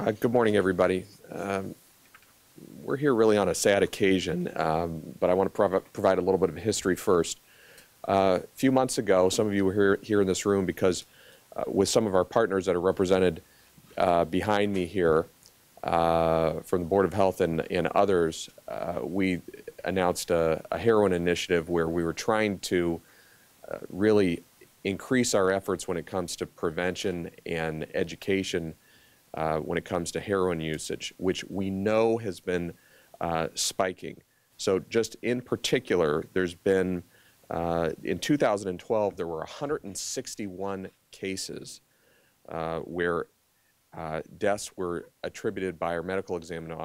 Good morning, everybody. We're here really on a sad occasion, but I want to provide a little bit of history first. A few months ago, some of you were here in this room because with some of our partners that are represented behind me here from the Board of Health and others, we announced a heroin initiative where we were trying to really increase our efforts when it comes to prevention and education when it comes to heroin usage, which we know has been spiking. So just in particular, there's been, in 2012, there were 161 cases where deaths were attributed by our medical examiner's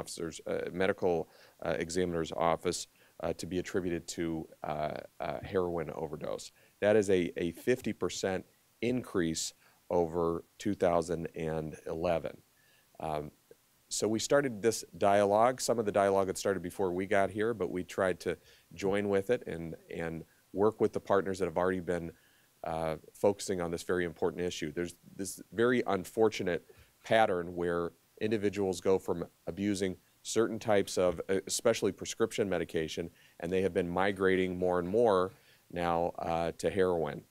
office to be attributed to heroin overdose. That is a 50% increase over 2011. So we started this dialogue. Some of the dialogue had started before we got here, but we tried to join with it and work with the partners that have already been focusing on this very important issue. There's this very unfortunate pattern where individuals go from abusing certain types of, especially prescription medication, and they have been migrating more and more now to heroin.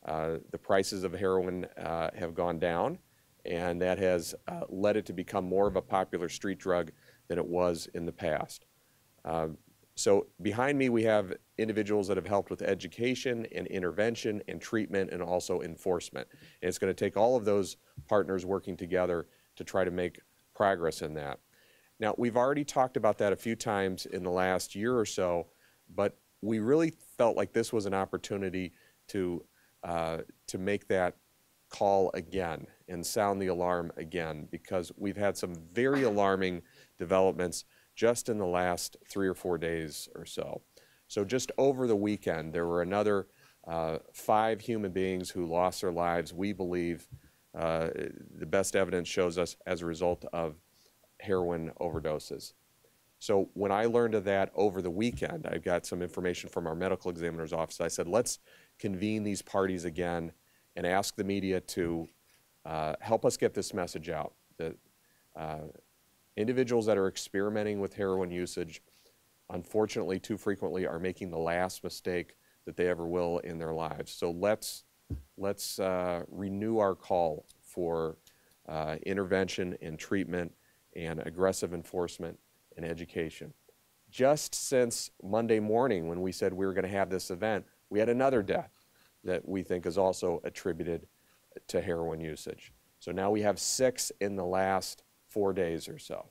The prices of heroin have gone down, and that has led it to become more of a popular street drug than it was in the past. So behind me we have individuals that have helped with education and intervention and treatment and also enforcement. And it's going to take all of those partners working together to try to make progress in that. Now, we've already talked about that a few times in the last year or so, but we really felt like this was an opportunity to make that call again and sound the alarm again, because we've had some very alarming developments just in the last 3 or 4 days or so. So just over the weekend, there were another 5 human beings who lost their lives, we believe, the best evidence shows us, as a result of heroin overdoses. So when I learned of that over the weekend, I got some information from our medical examiner's office. I said, let's convene these parties again and ask the media to help us get this message out, that individuals that are experimenting with heroin usage, unfortunately, too frequently, are making the last mistake that they ever will in their lives. So let's renew our call for intervention and treatment and aggressive enforcement and education. Just since Monday morning, when we said we were going to have this event, we had another death that we think is also attributed to heroin usage. So now we have 6 in the last 4 days or so.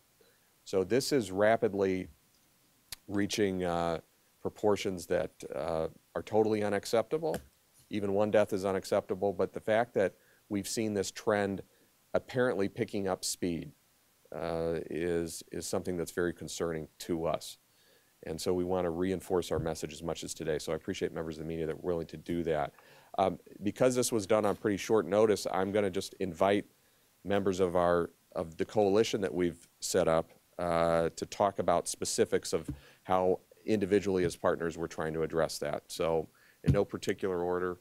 So this is rapidly reaching proportions that are totally unacceptable. Even 1 death is unacceptable, but the fact that we've seen this trend apparently picking up speed is something that's very concerning to us. And so we want to reinforce our message as much as today. So I appreciate members of the media that were willing to do that. Because this was done on pretty short notice, I'm going to just invite members of the coalition that we've set up to talk about specifics of how individually as partners we're trying to address that. So in no particular order,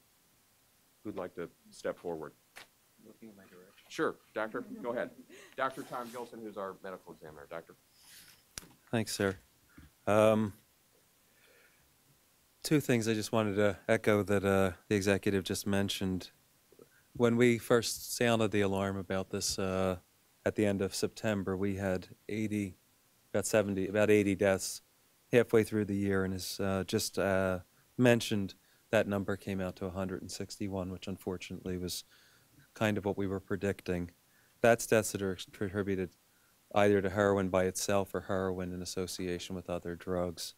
who'd like to step forward? Looking in my direction. Sure, doctor, go ahead. Dr. Tom Gilson, who's our medical examiner. Doctor. Thanks, sir. 2 things I just wanted to echo that the executive just mentioned. When we first sounded the alarm about this at the end of September, we had about 80 deaths halfway through the year, and as just mentioned, that number came out to 161, which unfortunately was kind of what we were predicting. That's deaths that are attributed either to heroin by itself or heroin in association with other drugs.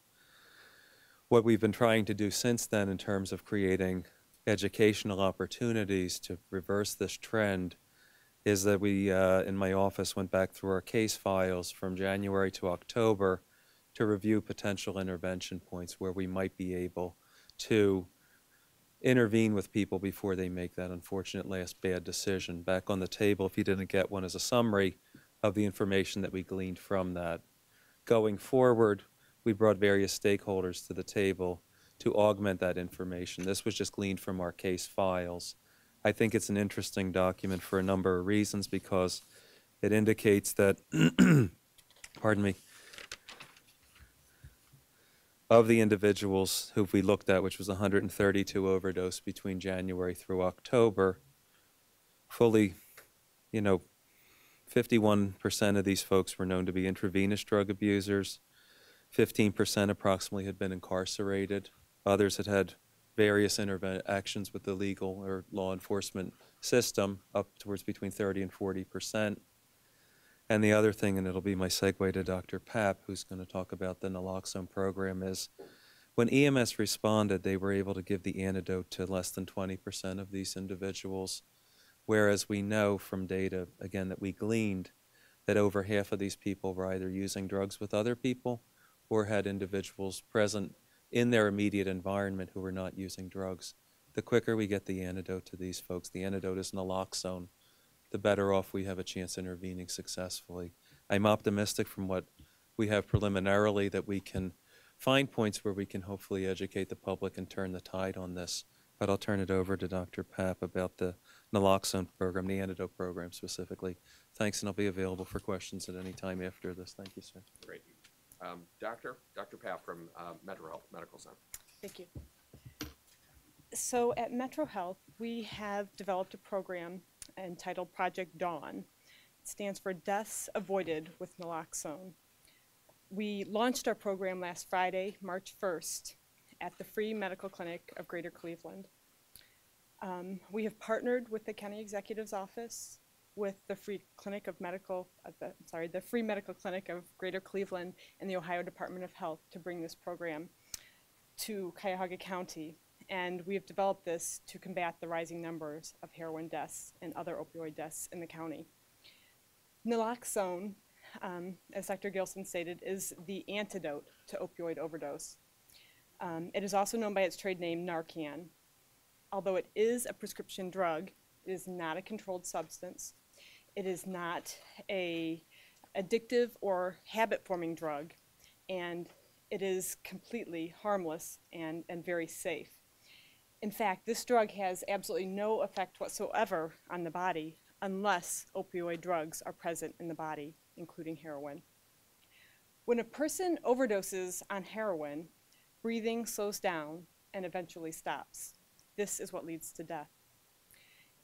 What we've been trying to do since then in terms of creating educational opportunities to reverse this trend is that we, in my office, went back through our case files from January to October to review potential intervention points where we might be able to intervene with people before they make that unfortunate last bad decision. Back on the table, if you didn't get one, is a summary of the information that we gleaned from that. Going forward, we brought various stakeholders to the table to augment that information. This was just gleaned from our case files. I think it's an interesting document for a number of reasons, because It indicates that, pardon me, of the individuals who we looked at, which was 132 overdose between January through October, fully, 51% of these folks were known to be intravenous drug abusers. 15% approximately had been incarcerated. Others had had various actions with the legal or law enforcement system, up towards between 30 and 40%. And the other thing, and it'll be my segue to Dr. Papp, who's going to talk about the naloxone program, is when EMS responded, they were able to give the antidote to less than 20% of these individuals, whereas we know from data, again, that we gleaned, that over half of these people were either using drugs with other people or had individuals present in their immediate environment who were not using drugs. The quicker we get the antidote to these folks, the antidote is naloxone, the better off we have a chance intervening successfully. I'm optimistic from what we have preliminarily that we can find points where we can hopefully educate the public and turn the tide on this. But I'll turn it over to Dr. Papp about the naloxone program, the antidote program specifically. Thanks, and I'll be available for questions at any time after this. Thank you, sir. Great. Dr. Papp from MetroHealth Medical Center. Thank you. So at MetroHealth, we have developed a program entitled Project Dawn. It stands for Deaths Avoided with Naloxone. We launched our program last Friday, March 1st, at the Free Medical Clinic of Greater Cleveland. We have partnered with the County Executive's Office, with the Free Medical Clinic of Greater Cleveland and the Ohio Department of Health to bring this program to Cuyahoga County. And we have developed this to combat the rising numbers of heroin deaths and other opioid deaths in the county. Naloxone, as Dr. Gilson stated, is the antidote to opioid overdose. It is also known by its trade name Narcan. Although it is a prescription drug, it is not a controlled substance. It is not a addictive or habit-forming drug, and it is completely harmless and very safe. In fact, this drug has absolutely no effect whatsoever on the body unless opioid drugs are present in the body, including heroin. When a person overdoses on heroin, breathing slows down and eventually stops. This is what leads to death.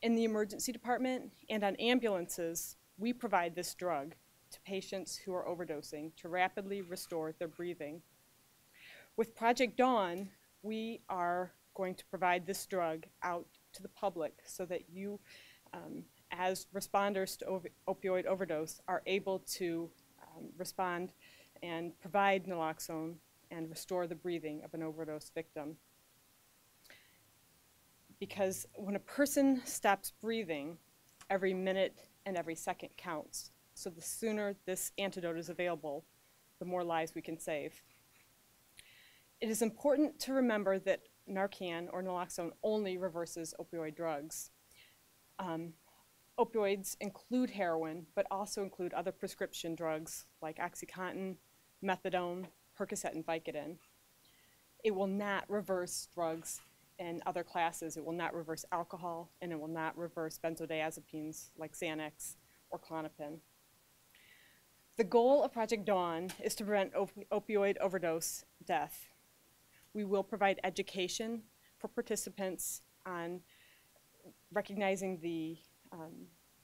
In the emergency department and on ambulances, we provide this drug to patients who are overdosing to rapidly restore their breathing. With Project Dawn, we are going to provide this drug out to the public so that you, as responders to opioid overdose, are able to respond and provide naloxone and restore the breathing of an overdose victim. Because when a person stops breathing, every minute and every second counts. So the sooner this antidote is available, the more lives we can save. It is important to remember that Narcan or naloxone only reverses opioid drugs. Opioids include heroin, but also include other prescription drugs like OxyContin, methadone, Percocet, and Vicodin. It will not reverse drugs in other classes. It will not reverse alcohol, and it will not reverse benzodiazepines like Xanax or Klonopin. The goal of Project Dawn is to prevent opioid overdose death. We will provide education for participants on recognizing the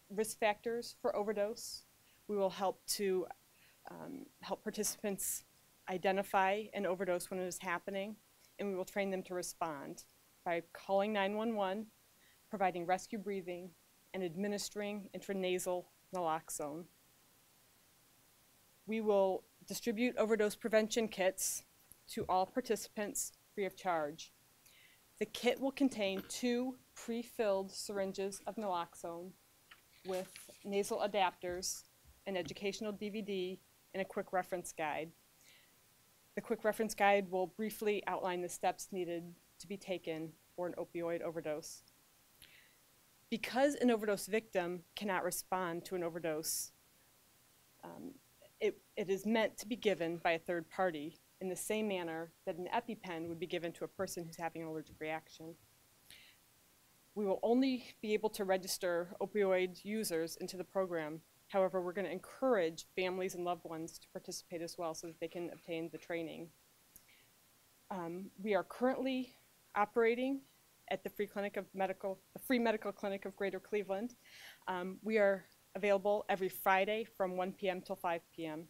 risk factors for overdose. We will help to help participants identify an overdose when it is happening, and we will train them to respond by calling 911, providing rescue breathing, and administering intranasal naloxone. We will distribute overdose prevention kits to all participants free of charge. The kit will contain 2 pre-filled syringes of naloxone with nasal adapters, an educational DVD, and a quick reference guide. The quick reference guide will briefly outline the steps needed to be taken for an opioid overdose. Because an overdose victim cannot respond to an overdose, it is meant to be given by a third party in the same manner that an EpiPen would be given to a person who's having an allergic reaction. We will only be able to register opioid users into the program However, we're going to encourage families and loved ones to participate as well so that they can obtain the training. We are currently operating at the free medical clinic of Greater Cleveland. We are available every Friday from 1 p.m. till 5 p.m.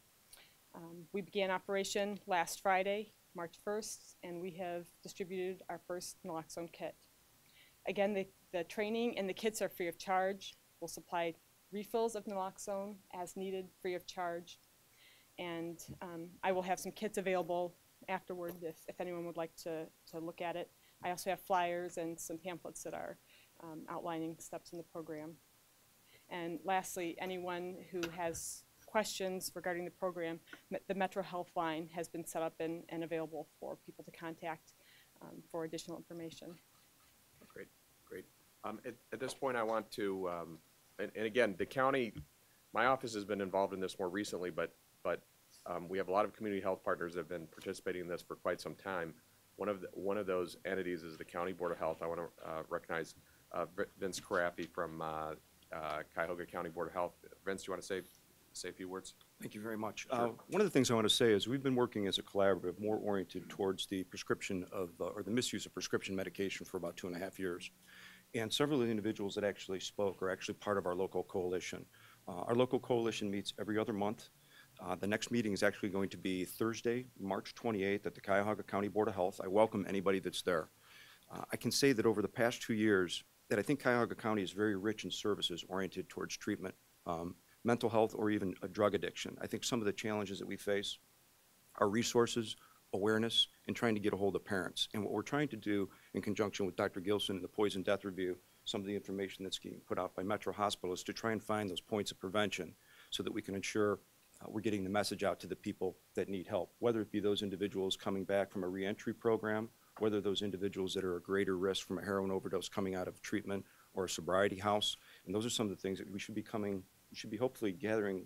We began operation last Friday, March 1st, and we have distributed our first naloxone kit. Again, the training and the kits are free of charge. We'll supply refills of naloxone as needed, free of charge. And I will have some kits available afterward if anyone would like to look at it. I also have flyers and some pamphlets that are outlining steps in the program. And lastly, anyone who has questions regarding the program, the MetroHealth line has been set up and available for people to contact for additional information. Great, great. At this point, I want to, and again, the county, my office has been involved in this more recently, but we have a lot of community health partners that have been participating in this for quite some time. One of those entities is the County Board of Health. I want to recognize Vince Carafi from Cuyahoga County Board of Health. Vince, do you want to say a few words? Thank you very much. Sure. One of the things I want to say is we've been working as a collaborative more oriented towards the prescription of, or the misuse of prescription medication for about 2.5 years. And several of the individuals that actually spoke are actually part of our local coalition. Our local coalition meets every other month. The next meeting is actually going to be Thursday, March 28th at the Cuyahoga County Board of Health. I welcome anybody that's there. I can say that over the past 2 years that I think Cuyahoga County is very rich in services oriented towards treatment, mental health, or even a drug addiction. I think some of the challenges that we face are resources, awareness, and trying to get a hold of parents. And what we're trying to do in conjunction with Dr. Gilson and the Poison Death Review, some of the information that's being put out by Metro Hospital, is to try and find those points of prevention so that we can ensure we're getting the message out to the people that need help, whether it be those individuals coming back from a reentry program, whether those individuals that are at greater risk from a heroin overdose coming out of treatment or a sobriety house. And those are some of the things that we should be hopefully gathering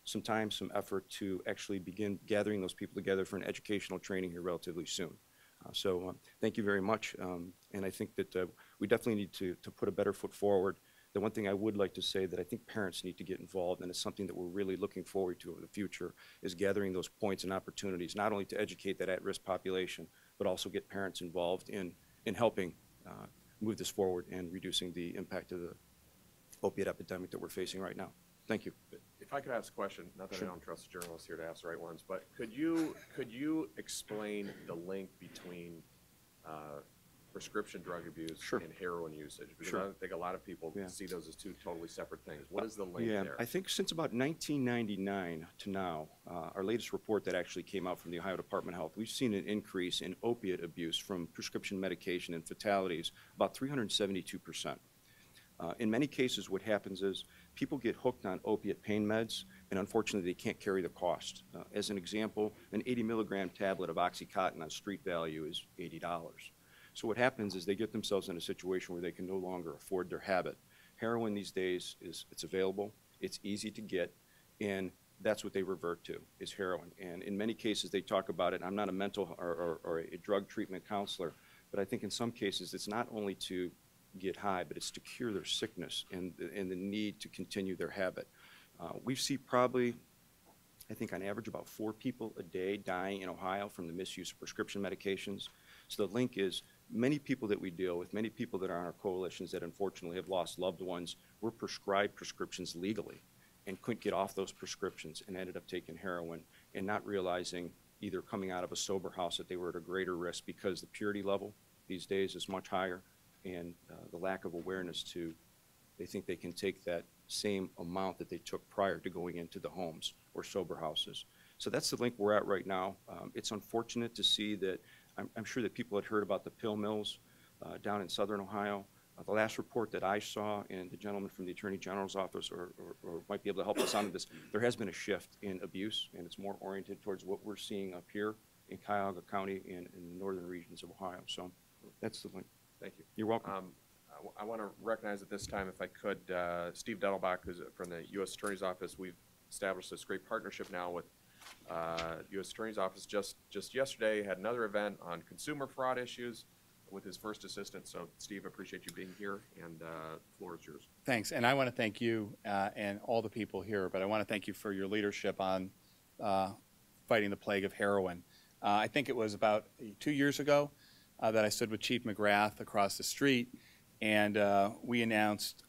some time, some effort to actually begin gathering those people together for an educational training here relatively soon. Thank you very much. And I think that we definitely need to put a better foot forward. The one thing I would like to say that I think parents need to get involved, and it's something that we're really looking forward to in the future, is gathering those points and opportunities, not only to educate that at-risk population, but also get parents involved in helping move this forward and reducing the impact of the opiate epidemic that we're facing right now. Thank you. If I could ask a question, not that Sure. I don't trust the journalists here to ask the right ones, but could you explain the link between prescription drug abuse Sure. and heroin usage? Because Sure. I think a lot of people Yeah. see those as two totally separate things. What is the link Yeah, there? I think since about 1999 to now, our latest report that actually came out from the Ohio Department of Health, we've seen an increase in opiate abuse from prescription medication and fatalities about 372%. In many cases, what happens is people get hooked on opiate pain meds, and unfortunately, they can't carry the cost. As an example, an 80 milligram tablet of Oxycontin on street value is $80. So what happens is they get themselves in a situation where they can no longer afford their habit. Heroin these days it's available, it's easy to get, and that's what they revert to, is heroin. And in many cases, they talk about it. I'm not a mental or a drug treatment counselor, but I think in some cases, it's not only to get high, but it's to cure their sickness and the need to continue their habit. We see probably, I think on average, about 4 people a day dying in Ohio from the misuse of prescription medications. So the link is many people that we deal with, many people that are on our coalitions that unfortunately have lost loved ones, were prescribed prescriptions legally and couldn't get off those prescriptions and ended up taking heroin and not realizing, either coming out of a sober house, that they were at a greater risk because the purity level these days is much higher, and the lack of awareness to, they think they can take that same amount that they took prior to going into the homes or sober houses. So that's the link we're at right now. It's unfortunate to see that, I'm sure that people had heard about the pill mills down in southern Ohio. The last report that I saw, and the gentleman from the Attorney General's office or might be able to help us on this, there has been a shift in abuse, and it's more oriented towards what we're seeing up here in Cuyahoga County and in the northern regions of Ohio. So that's the link. Thank you. You're welcome. I want to recognize at this time, if I could, Steve Donnell, who's from the U.S. Attorney's Office. We've established this great partnership now with U.S. Attorney's Office. Just yesterday, had another event on consumer fraud issues. with his first assistant. So, Steve, I appreciate you being here, and the floor is yours. Thanks, and I want to thank you and all the people here, but I want to thank you for your leadership on fighting the plague of heroin. I think it was about 2 years ago that I stood with Chief McGrath across the street, and we announced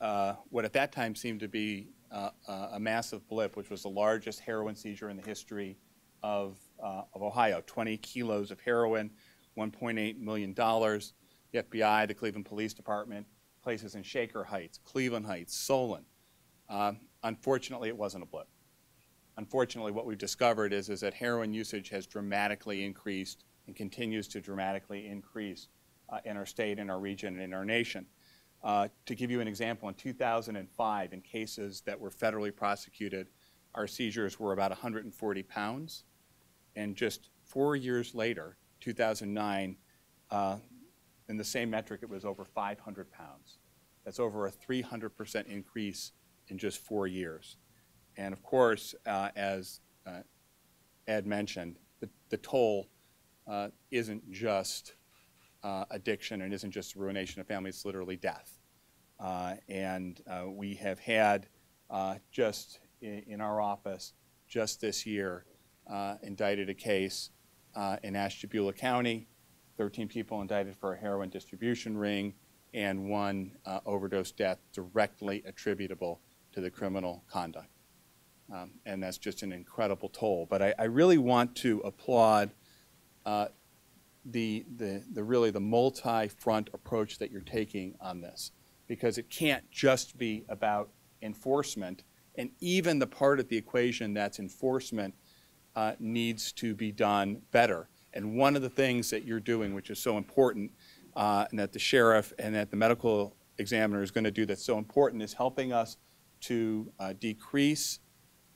what at that time seemed to be a massive blip, which was the largest heroin seizure in the history of Ohio. 20 kilos of heroin, $1.8 million. The FBI, the Cleveland Police Department, places in Shaker Heights, Cleveland Heights, Solon. Unfortunately, it wasn't a blip. Unfortunately, what we've discovered is that heroin usage has dramatically increased and continues to dramatically increase in our state, in our region, and in our nation. To give you an example, in 2005, in cases that were federally prosecuted, our seizures were about 140 pounds. And just 4 years later, 2009, in the same metric, it was over 500 pounds. That's over a 300% increase in just 4 years. And of course, as Ed mentioned, the toll isn't just addiction and isn't just ruination of family, it's literally death. We have had just in our office just this year indicted a case in Ashtabula County, 13 people indicted for a heroin distribution ring, and 1 overdose death directly attributable to the criminal conduct. And that's just an incredible toll. But I really want to applaud the multi-front approach that you're taking on this, because it can't just be about enforcement, and even the part of the equation that's enforcement needs to be done better. And one of the things that you're doing, which is so important, and that the sheriff and that the medical examiner is going to do that's so important, is helping us to decrease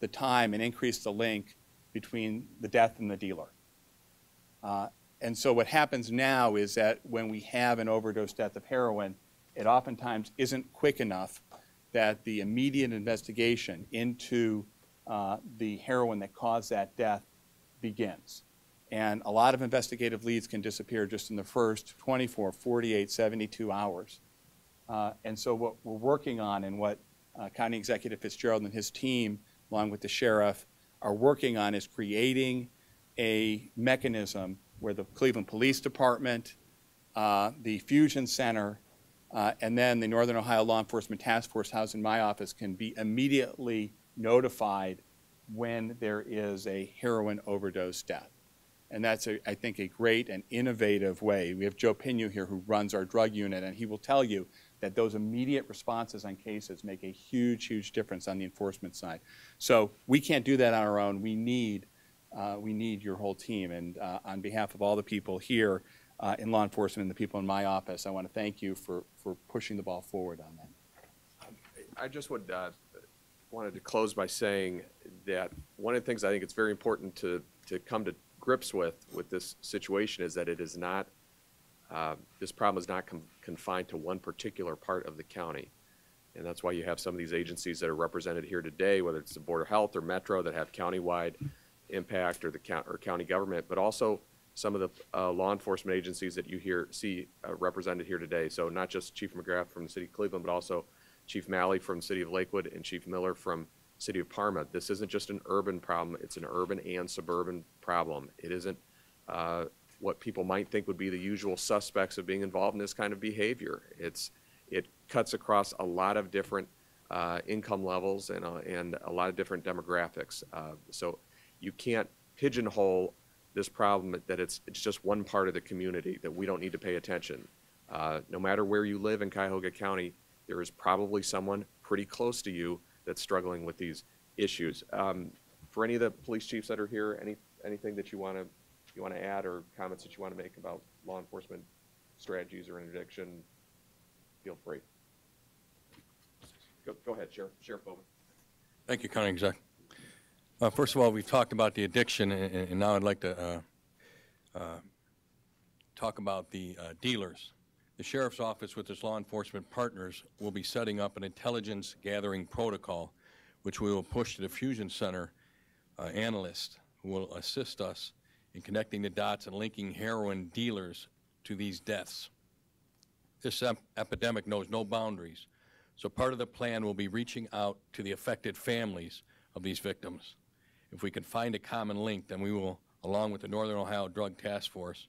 the time and increase the link between the death and the dealer. And so what happens now is that when we have an overdose death of heroin, it oftentimes isn't quick enough that the immediate investigation into the heroin that caused that death begins. And a lot of investigative leads can disappear just in the first 24, 48, 72 hours. And so what we're working on, and what County Executive FitzGerald and his team, along with the sheriff, are working on, is creating a mechanism where the Cleveland Police Department, the Fusion Center, and then the Northern Ohio Law Enforcement Task Force housed in my office can be immediately notified when there is a heroin overdose death. And that's, I think, a great and innovative way. We have Joe Pinu here, who runs our drug unit, and he will tell you that those immediate responses on cases make a huge, huge difference on the enforcement side. So we can't do that on our own. We need your whole team. And on behalf of all the people here in law enforcement and the people in my office, I want to thank you for pushing the ball forward on that. I just wanted to close by saying that one of the things I think it's very important to come to grips with this situation is that it is not, this problem is not confined to one particular part of the county. And that's why you have some of these agencies that are represented here today, whether it's the Board of Health or Metro, that have countywide impact, or the county government, but also some of the law enforcement agencies that you see represented here today. So not just Chief McGrath from the City of Cleveland, but also Chief Malley from the City of Lakewood and Chief Miller from City of Parma. This isn't just an urban problem, it's an urban and suburban problem. It isn't what people might think would be the usual suspects of being involved in this kind of behavior. It cuts across a lot of different income levels and a lot of different demographics. So you can't pigeonhole this problem that it's just one part of the community, that we don't need to pay attention. No matter where you live in Cuyahoga County, there is probably someone pretty close to you that's struggling with these issues. For any of the police chiefs that are here, anything that you want to add, or comments that you want to make about law enforcement strategies or interdiction, feel free. Go ahead, Sheriff Bowman. Thank you, County Exec. First of all, we've talked about the addiction, and now I'd like to talk about the dealers. The Sheriff's Office, with its law enforcement partners, will be setting up an intelligence gathering protocol, which we will push to the Fusion Center analysts, who will assist us in connecting the dots and linking heroin dealers to these deaths. This epidemic knows no boundaries. So part of the plan will be reaching out to the affected families of these victims. If we can find a common link, then we will, along with the Northern Ohio Drug Task Force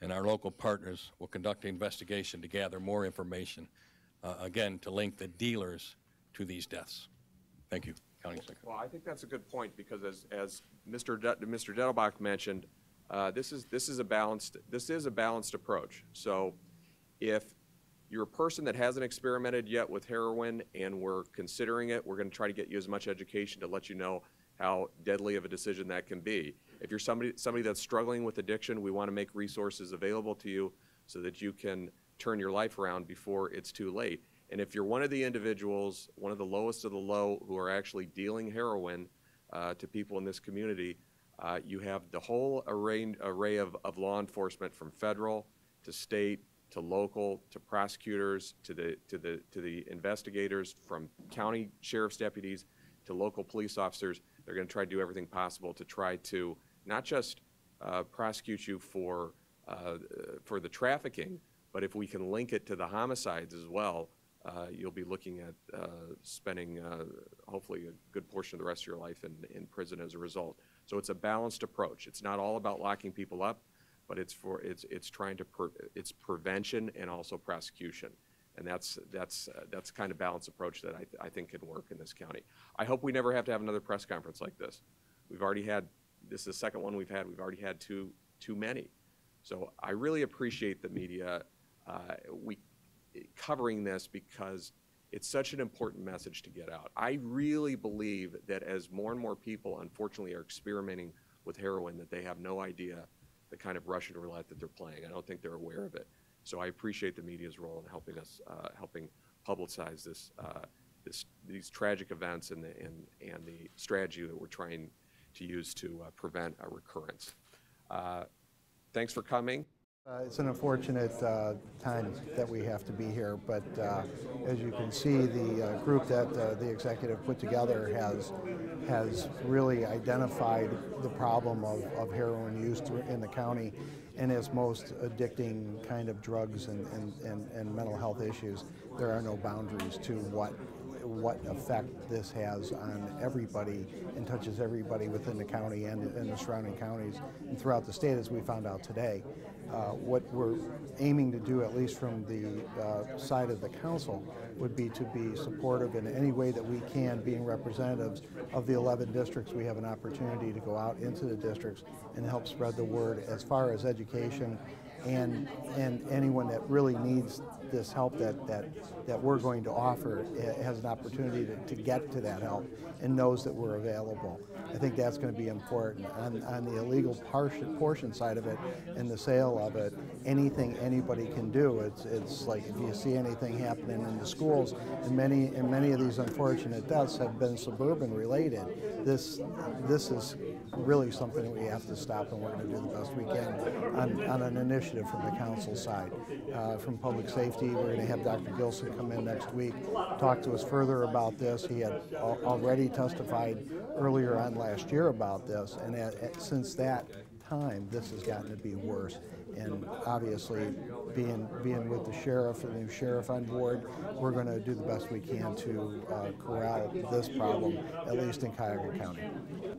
and our local partners, will conduct an investigation to gather more information, again, to link the dealers to these deaths. Thank you, County Secretary. Well, I think that's a good point, because as Mr. Dettelbach mentioned, this is a balanced approach. So if you're a person that hasn't experimented yet with heroin and we're considering it, we're going to try to get you as much education to let you know how deadly of a decision that can be. If you're somebody that's struggling with addiction, we want to make resources available to you so that you can turn your life around before it's too late. And if you're one of the individuals, one of the lowest of the low, who are actually dealing heroin to people in this community, you have the whole array of law enforcement, from federal to state to local to prosecutors to the investigators, from county sheriff's deputies to local police officers. They're going to try to do everything possible to try to not just prosecute you for the trafficking, but if we can link it to the homicides as well, you'll be looking at spending hopefully a good portion of the rest of your life in prison as a result. So it's a balanced approach. It's not all about locking people up, but it's trying to it's prevention and also prosecution, and that's the kind of balanced approach that I think can work in this county. I hope we never have to have another press conference like this. We've already had, this is the second one we've had. We've already had too many. So I really appreciate the media covering this, because it's such an important message to get out. I really believe that as more and more people, unfortunately, are experimenting with heroin, that they have no idea the kind of Russian roulette that they're playing. I don't think they're aware of it. So I appreciate the media's role in helping us, helping publicize these tragic events and the strategy that we're trying to use to prevent a recurrence. Thanks for coming. It's an unfortunate time that we have to be here, but as you can see, the group that the executive put together has really identified the problem of heroin use in the county and its most addicting kind of drugs and mental health issues. There are no boundaries to what effect this has on everybody and touches everybody within the county and the surrounding counties and throughout the state, as we found out today. What we're aiming to do, at least from the side of the council, would be to be supportive in any way that we can. Being representatives of the 11 districts, we have an opportunity to go out into the districts and help spread the word as far as education and anyone that really needs this help that we're going to offer has an opportunity to get to that help and knows that we're available. I think that's going to be important. On the illegal portion side of it and the sale of it, anything anybody can do. It's like if you see anything happening in the schools, and many of these unfortunate deaths have been suburban related. This is really something we have to stop, and we're going to do the best we can on an initiative from the council side. From public safety, we're going to have Dr. Gilson come in next week, talk to us further about this. He had already testified earlier on last year about this, and since that time, this has gotten to be worse. And obviously, being with the sheriff and the new sheriff on board, we're going to do the best we can to corral this problem, at least in Cuyahoga County.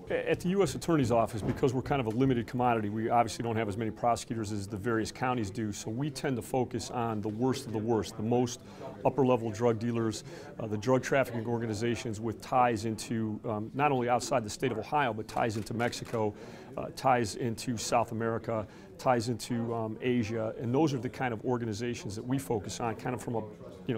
At the U.S. Attorney's Office, because we're kind of a limited commodity, we obviously don't have as many prosecutors as the various counties do, so we tend to focus on the worst of the worst, the most upper-level drug dealers, the drug trafficking organizations with ties into not only outside the state of Ohio, but ties into Mexico, ties into South America, ties into Asia, and those are the kind of organizations that we focus on, kind of from a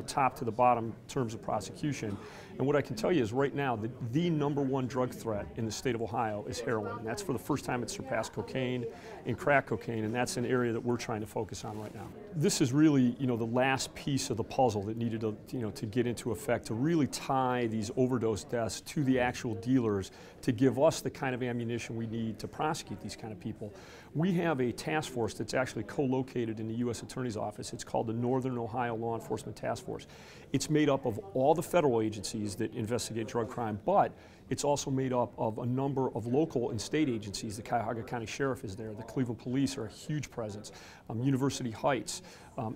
top to the bottom in terms of prosecution. And what I can tell you is right now, the #1 drug threat in the state of Ohio is heroin. And that's for the first time it's surpassed cocaine and crack cocaine, and that's an area that we're trying to focus on right now. This is really, the last piece of the puzzle that needed to get into effect to really tie these overdose deaths to the actual dealers, to give us the kind of ammunition we need to prosecute these kind of people. We have a task force that's actually co-located in the U.S. Attorney's Office. It's called the Northern Ohio Law Enforcement Task Force. It's made up of all the federal agencies that investigate drug crime, but it's also made up of a number of local and state agencies. The Cuyahoga County Sheriff is there. The Cleveland Police are a huge presence. University Heights,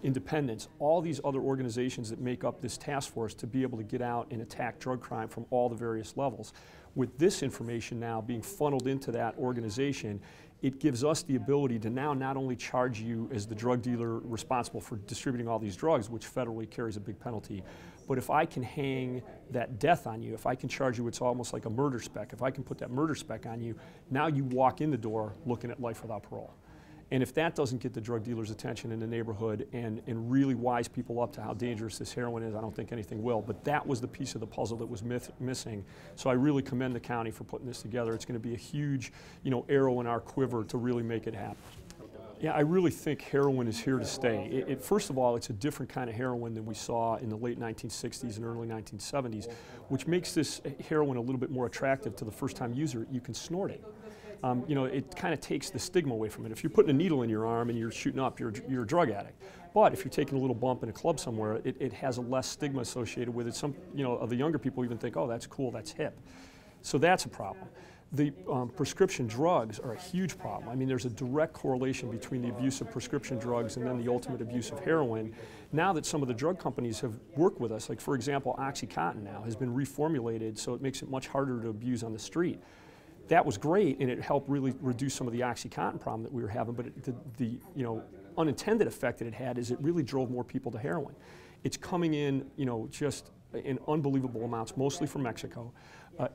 independents, all these other organizations that make up this task force to be able to get out and attack drug crime from all the various levels. With this information now being funneled into that organization, it gives us the ability to now not only charge you as the drug dealer responsible for distributing all these drugs, which federally carries a big penalty, but if I can hang that death on you, if I can charge you, it's almost like a murder spec. If I can put that murder spec on you, now you walk in the door looking at life without parole. And if that doesn't get the drug dealers' attention in the neighborhood and really wise people up to how dangerous this heroin is, I don't think anything will. But that was the piece of the puzzle that was missing. So I really commend the county for putting this together. It's going to be a huge, arrow in our quiver to really make it happen. Yeah, I really think heroin is here to stay. First of all, it's a different kind of heroin than we saw in the late 1960s and early 1970s, which makes this heroin a little bit more attractive to the first-time user. You can snort it. It kind of takes the stigma away from it. If you're putting a needle in your arm and you're shooting up, you're a drug addict. But if you're taking a little bump in a club somewhere, it has a less stigma associated with it. Some, of the younger people even think, oh, that's cool, that's hip. So that's a problem. The prescription drugs are a huge problem. I mean, there's a direct correlation between the abuse of prescription drugs and then the ultimate abuse of heroin. Now that some of the drug companies have worked with us, like for example, OxyContin now has been reformulated so it makes it much harder to abuse on the street. That was great, and it helped really reduce some of the OxyContin problem that we were having, but the unintended effect that it had is it really drove more people to heroin. It's coming in, just in unbelievable amounts, mostly from Mexico.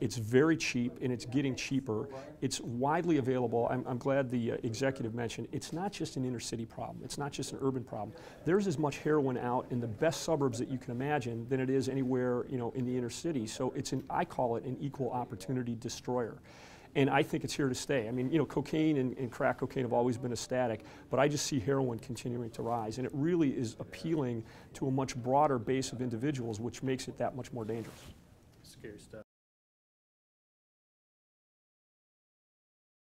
It's very cheap, and it's getting cheaper. It's widely available. I'm glad the executive mentioned it's not just an inner city problem. It's not just an urban problem. There's as much heroin out in the best suburbs that you can imagine than it is anywhere, in the inner city. So I call it an equal opportunity destroyer. And I think it's here to stay. I mean, cocaine and crack cocaine have always been a static, but I just see heroin continuing to rise. And it really is appealing to a much broader base of individuals, which makes it that much more dangerous. Scary stuff.